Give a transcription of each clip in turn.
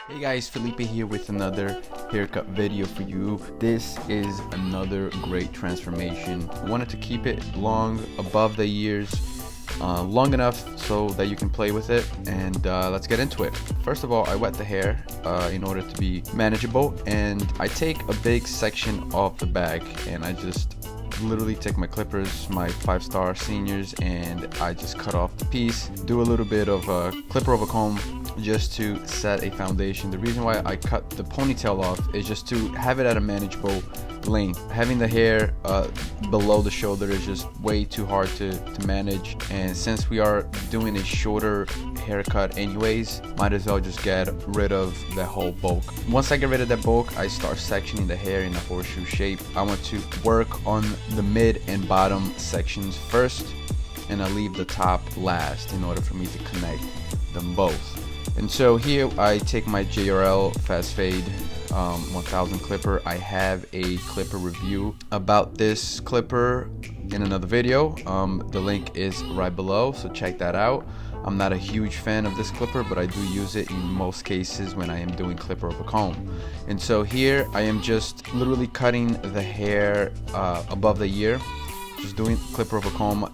Hey guys, Felipe here with another haircut video for you. This is another great transformation. I wanted to keep it long, above the ears, long enough so that you can play with it, and let's get into it. First of all, I wet the hair in order to be manageable, and I take a big section off the back and I just literally take my clippers, my 5-star seniors, and I just cut off the piece, do a little bit of a clipper over comb just to set a foundation. The reason why I cut the ponytail off is just to have it at a manageable length. Having the hair below the shoulder is just way too hard to manage, and since we are doing a shorter haircut anyways, might as well just get rid of the whole bulk. Once I get rid of that bulk, I start sectioning the hair in a horseshoe shape. I want to work on the mid and bottom sections first, and I leave the top last in order for me to connect them both. And so here I take my JRL Fast Fade 1000 clipper. I have a clipper review about this clipper in another video. The link is right below, so check that out. I'm not a huge fan of this clipper, but I do use it in most cases when I am doing clipper over comb. And so here I am just literally cutting the hair above the ear, just doing clipper over comb.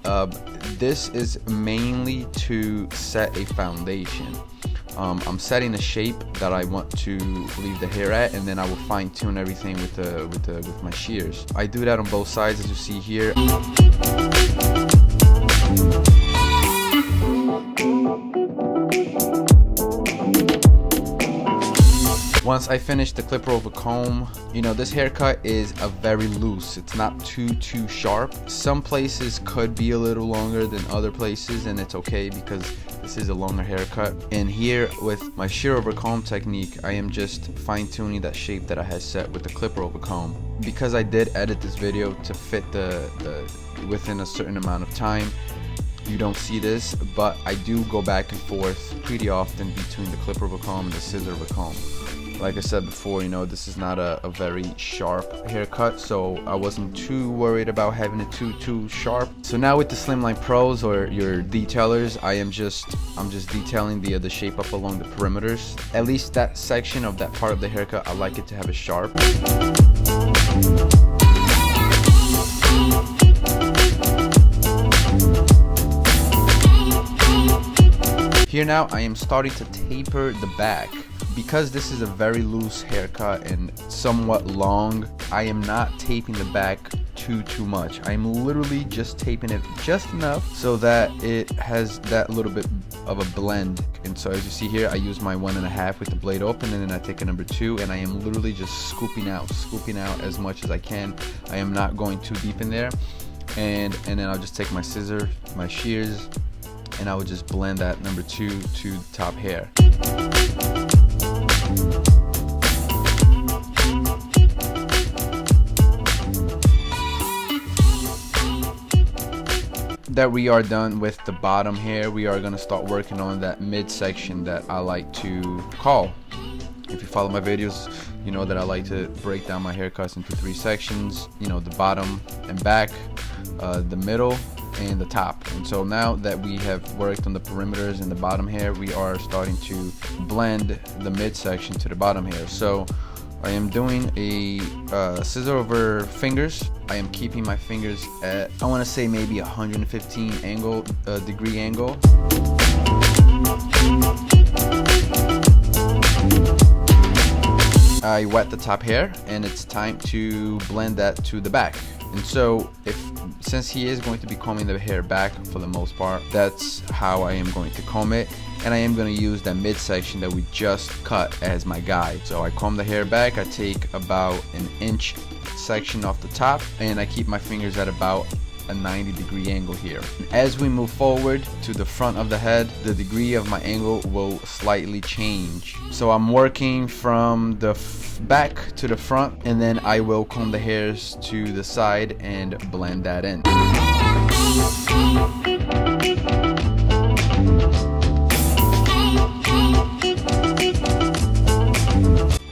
This is mainly to set a foundation. I'm setting a shape that I want to leave the hair at, and then I will fine tune everything with my shears. I do that on both sides, as you see here. Once I finish the clipper over comb, you know, this haircut is a very loose. It's not too sharp. Some places could be a little longer than other places, and it's okay because this is a longer haircut. And here with my shear over comb technique, I am just fine-tuning that shape that I had set with the clipper over comb. Because I did edit this video to fit the within a certain amount of time, you don't see this, but I do go back and forth pretty often between the clipper over comb and the scissor over comb. Like I said before, you know, this is not a very sharp haircut, so I wasn't too worried about having it too sharp. So now with the Slimline Pros, or your detailers, I'm just detailing the shape up along the perimeters. At least that section of that part of the haircut, I like it to have a sharp. Here now I am starting to taper the back. Because this is a very loose haircut and somewhat long, I am not taping the back too much. I'm literally just taping it just enough so that it has that little bit of a blend. And so as you see here, I use my 1.5 with the blade open, and then I take a number 2, and I am literally just scooping out as much as I can. I am not going too deep in there, and then I'll just take my scissors, my shears, and I will just blend that number 2 to the top hair. That we are done with the bottom hair, we are going to start working on that midsection that I like to call. If you follow my videos, you know that I like to break down my haircuts into 3 sections. You know, the bottom and back, the middle, and the top. And so now that we have worked on the perimeters and the bottom hair, we are starting to blend the midsection to the bottom hair. So I am doing a scissor over fingers. I am keeping my fingers at, I want to say, maybe 115 degree angle. I wet the top hair, and it's time to blend that to the back. And so since he is going to be combing the hair back for the most part, that's how I am going to comb it. And I am going to use that midsection that we just cut as my guide. So I comb the hair back, I take about an inch section off the top, and I keep my fingers at about a 90 degree angle here. As we move forward to the front of the head, the degree of my angle will slightly change. So I'm working from the back to the front, and then I will comb the hairs to the side and blend that in.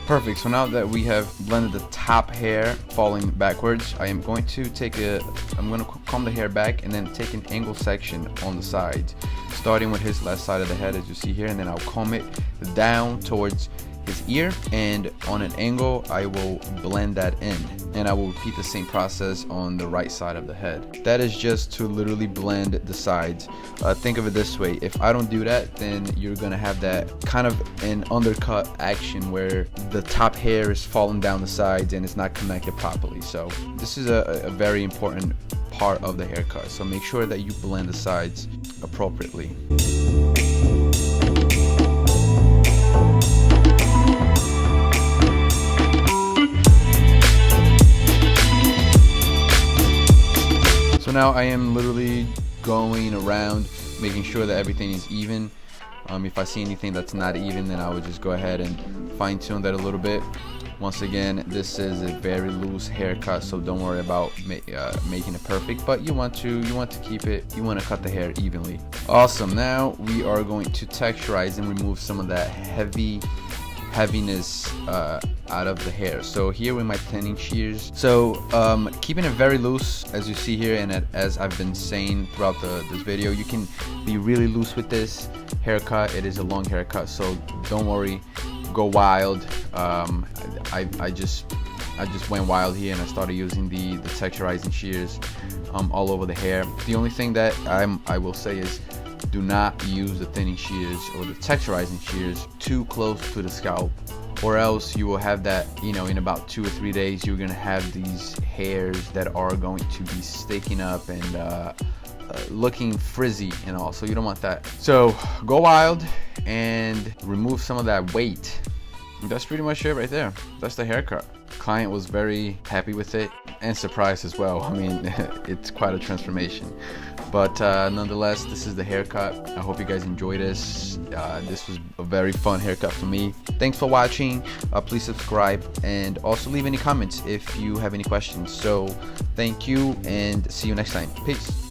Perfect. So now that we have blended the top hair falling backwards, I am going to I'm going to comb the hair back and then take an angle section on the sides, starting with his left side of the head as you see here, and then I'll comb it down towards his ear, and on an angle I will blend that in, and I will repeat the same process on the right side of the head. That is just to literally blend the sides. Think of it this way: if I don't do that, then you're gonna have that kind of an undercut action where the top hair is falling down the sides and it's not connected properly. So this is a very important part of the haircut, so make sure that you blend the sides appropriately. So now I am literally going around making sure that everything is even. If I see anything that's not even, then I would just go ahead and fine-tune that a little bit. Once again, this is a very loose haircut, so don't worry about making it perfect, but you want to keep it, you want to cut the hair evenly. Awesome. Now we are going to texturize and remove some of that heaviness out of the hair. So here with my thinning shears, so keeping it very loose, as you see here, and as I've been saying throughout this video, you can be really loose with this haircut. It is a long haircut, so don't worry, go wild. I just went wild here, and I started using the texturizing shears all over the hair. The only thing that I will say is, do not use the thinning shears or the texturizing shears too close to the scalp, or else you will have that, you know, in about 2 or 3 days you're gonna have these hairs that are going to be sticking up and looking frizzy and all, so you don't want that. So go wild and remove some of that weight. That's pretty much it right there. That's the haircut. Client was very happy with it and surprised as well. I mean, it's quite a transformation. But nonetheless, this is the haircut. I hope you guys enjoyed this. This was a very fun haircut for me. Thanks for watching. Please subscribe and also leave any comments if you have any questions. So thank you and see you next time. Peace.